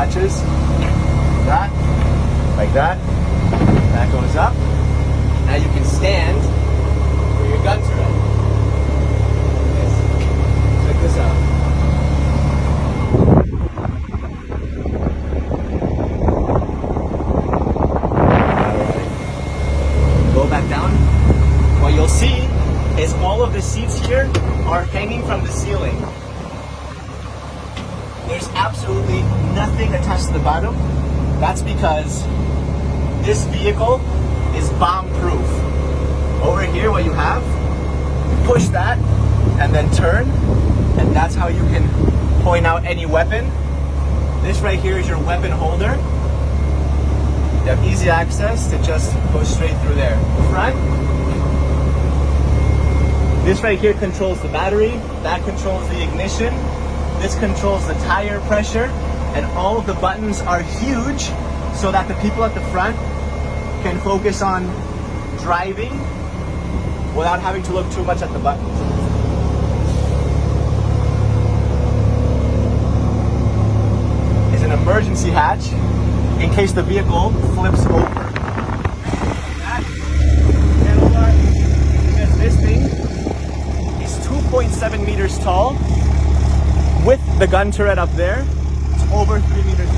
latches. That, like that. That goes up. Now you can stand where your gun turret. Check this out. Alright. Go back down. What you'll see is all of the seats here are hanging from the ceiling. There's absolutely nothing attached to the bottom. That's because this vehicle is bomb-proof. Over here, what you have, push that and then turn, and that's how you can point out any weapon. This right here is your weapon holder. You have easy access to just go straight through there. Front. This right here controls the battery. That controls the ignition. This controls the tire pressure. And all of the buttons are huge so that the people at the front can focus on driving without having to look too much at the buttons. Is an emergency hatch in case the vehicle flips over. That handlebar, because this thing is 2.7 meters tall with the gun turret up there. It's over 3 meters.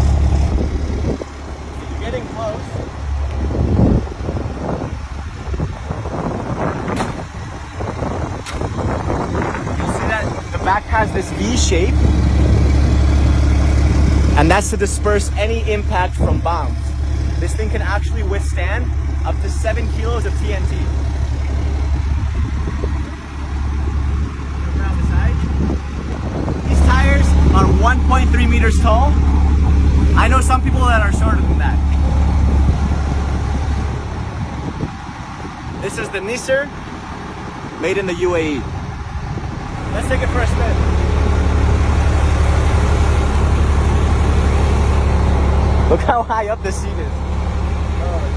If you're getting close, you'll see that the back has this V shape, and that's to disperse any impact from bombs. This thing can actually withstand up to 7 kilos of TNT. Around the side. These tires are 1.3 meters tall. I know some people that are shorter than that. This is the Nissan, made in the UAE. Let's take it for a spin. Look how high up the seat is. Oh.